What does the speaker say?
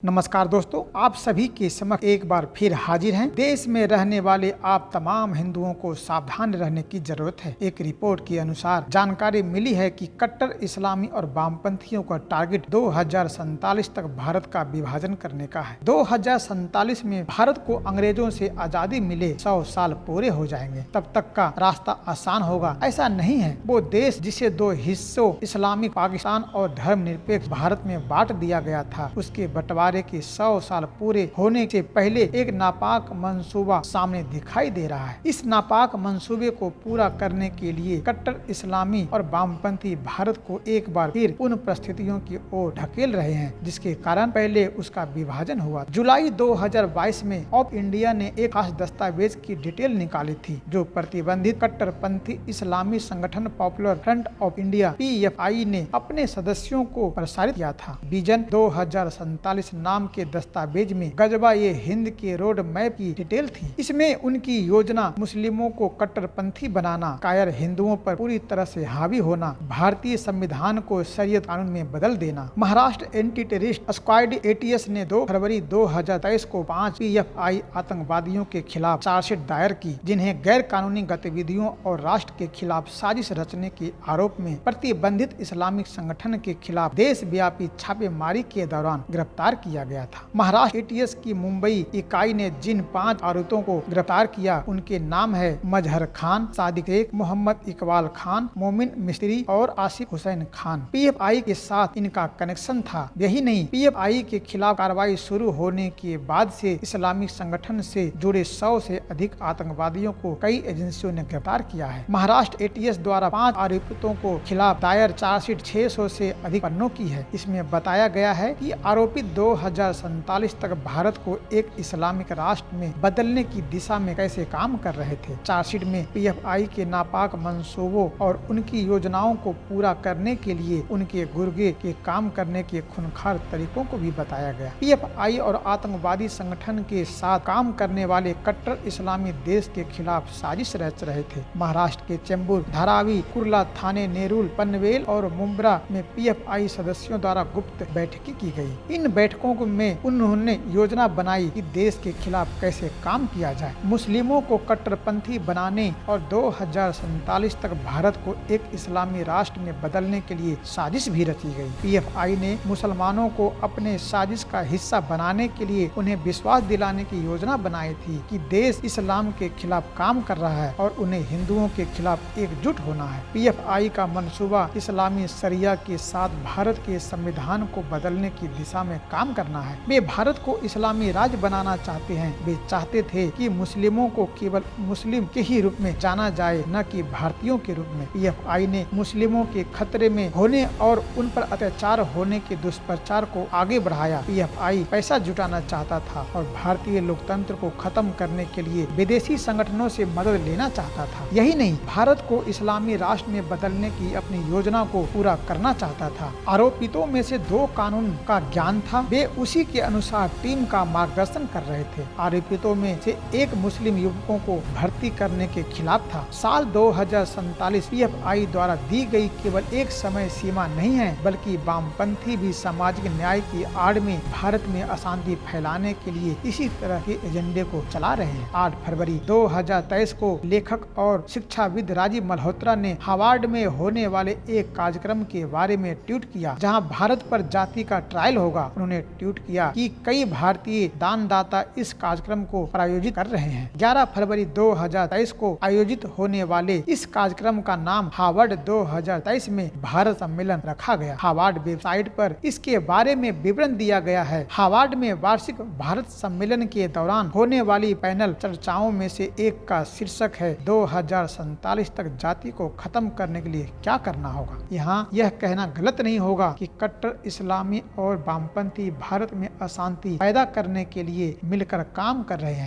नमस्कार दोस्तों, आप सभी के समक्ष एक बार फिर हाजिर हैं। देश में रहने वाले आप तमाम हिंदुओं को सावधान रहने की जरूरत है। एक रिपोर्ट के अनुसार जानकारी मिली है कि कट्टर इस्लामी और वामपंथियों का टारगेट 2047 तक भारत का विभाजन करने का है। 2047 में भारत को अंग्रेजों से आजादी मिले 100 साल पूरे हो जाएंगे। तब तक का रास्ता आसान होगा ऐसा नहीं है। वो देश जिसे दो हिस्सों इस्लामिक पाकिस्तान और धर्मनिरपेक्ष भारत में बांट दिया गया था, उसके बंटवारे के 100 साल पूरे होने से पहले एक नापाक मंसूबा सामने दिखाई दे रहा है। इस नापाक मंसूबे को पूरा करने के लिए कट्टर इस्लामी और वामपंथी भारत को एक बार फिर उन परिस्थितियों की ओर ढकेल रहे हैं जिसके कारण पहले उसका विभाजन हुआ। जुलाई 2022 में ऑफ इंडिया ने एक खास दस्तावेज की डिटेल निकाली थी जो प्रतिबंधित कट्टरपंथी इस्लामी संगठन popular front of India PFI ने अपने सदस्यों को प्रसारित किया था। विजन 2047 नाम के दस्तावेज में गजबा ये हिंद के रोड मैप की डिटेल थी। इसमें उनकी योजना मुस्लिमों को कट्टरपंथी बनाना, कायर हिंदुओं पर पूरी तरह से हावी होना, भारतीय संविधान को शरीयत कानून में बदल देना। Maharashtra anti terrorist squad ATS ने 2 फरवरी 2023 को 5 PFI आतंकवादियों के खिलाफ चार्जशीट दायर की, जिन्हें गैर कानूनी गतिविधियों और राष्ट्र के खिलाफ साजिश रचने के आरोप में प्रतिबंधित इस्लामिक संगठन के खिलाफ देशव्यापी छापेमारी के दौरान गिरफ्तार किया गया था। महाराष्ट्र ATS की मुंबई इकाई ने जिन 5 आरोपितों को गिरफ्तार किया उनके नाम है मजहर खान, सादिक शेख, मोहम्मद इकबाल खान, मोमिन मिस्त्री और आसिफ हुसैन खान। PFI के साथ इनका कनेक्शन था। यही नहीं, PFI के खिलाफ कार्रवाई शुरू होने के बाद से इस्लामिक संगठन से जुड़े 100 से अधिक आतंकवादियों को कई एजेंसियों ने गिरफ्तार किया है। महाराष्ट्र ATS द्वारा 5 आरोपितों को खिलाफ दायर चार्जशीट 600 से अधिक पन्नों की है। इसमें बताया गया है कि आरोपित 2047 तक भारत को एक इस्लामिक राष्ट्र में बदलने की दिशा में कैसे काम कर रहे थे। चार्जशीट में PFI के नापाक मंसूबों और उनकी योजनाओं को पूरा करने के लिए उनके गुर्गे के काम करने के खूंखार तरीकों को भी बताया गया। PFI और आतंकवादी संगठन के साथ काम करने वाले कट्टर इस्लामी देश के खिलाफ साजिश रच रहे थे। महाराष्ट्र के चेंबूर, धारावी, कुर्ला थाने, नेरुल, पनवेल और मुंब्रा में PFI सदस्यों द्वारा गुप्त बैठकें की गई। इन बैठकों में उन्होंने योजना बनाई कि देश के खिलाफ कैसे काम किया जाए, मुस्लिमों को कट्टरपंथी बनाने और 2047 तक भारत को एक इस्लामी राष्ट्र में बदलने के लिए साजिश भी रची गई। PFI ने मुसलमानों को अपने साजिश का हिस्सा बनाने के लिए उन्हें विश्वास दिलाने की योजना बनाई थी कि देश इस्लाम के खिलाफ काम कर रहा है और उन्हें हिंदुओं के खिलाफ एकजुट होना है। PFI का मंसूबा इस्लामी शरिया के साथ भारत के संविधान को बदलने की दिशा में काम करना है। वे भारत को इस्लामी राज्य बनाना चाहते हैं। वे चाहते थे कि मुस्लिमों को केवल मुस्लिम के ही रूप में जाना जाए, न कि भारतीयों के रूप में। PFI ने मुस्लिमों के खतरे में होने और उन पर अत्याचार होने के दुष्प्रचार को आगे बढ़ाया। PFI पैसा जुटाना चाहता था और भारतीय लोकतंत्र को खत्म करने के लिए विदेशी संगठनों से मदद लेना चाहता था। यही नहीं, भारत को इस्लामी राष्ट्र में बदलने की अपनी योजना को पूरा करना चाहता था। आरोपितों में से 2 कानून का ज्ञान था। वे उसी के अनुसार टीम का मार्गदर्शन कर रहे थे। आरोपितों में से एक मुस्लिम युवकों को भर्ती करने के खिलाफ था। साल 2047 PFI द्वारा दी गई केवल एक समय सीमा नहीं है, बल्कि वामपंथी भी सामाजिक न्याय की आड़ में भारत में अशांति फैलाने के लिए इसी तरह के एजेंडे को चला रहे हैं। 8 फरवरी 2023 को लेखक और शिक्षाविद राजीव मल्होत्रा ने हार्वर्ड में होने वाले एक कार्यक्रम के बारे में ट्वीट किया, जहां भारत पर जाति का ट्रायल होगा। उन्होंने ट्वीट किया कि कई भारतीय दानदाता इस कार्यक्रम को प्रायोजित कर रहे हैं। 11 फरवरी 2023 को आयोजित होने वाले इस कार्यक्रम का नाम हार्वर्ड 2023 में भारत सम्मेलन रखा गया। हार्वर्ड वेबसाइट पर इसके बारे में विवरण दिया गया है। हार्वर्ड में वार्षिक भारत सम्मेलन के दौरान होने वाली पैनल चर्चाओं में से एक का शीर्षक है 2047 तक जाति को खत्म करने के लिए क्या करना होगा। यहाँ यह कहना गलत नहीं होगा कि कट्टर इस्लामी और वामपंथी भारत में अशांति पैदा करने के लिए मिलकर काम कर रहे हैं।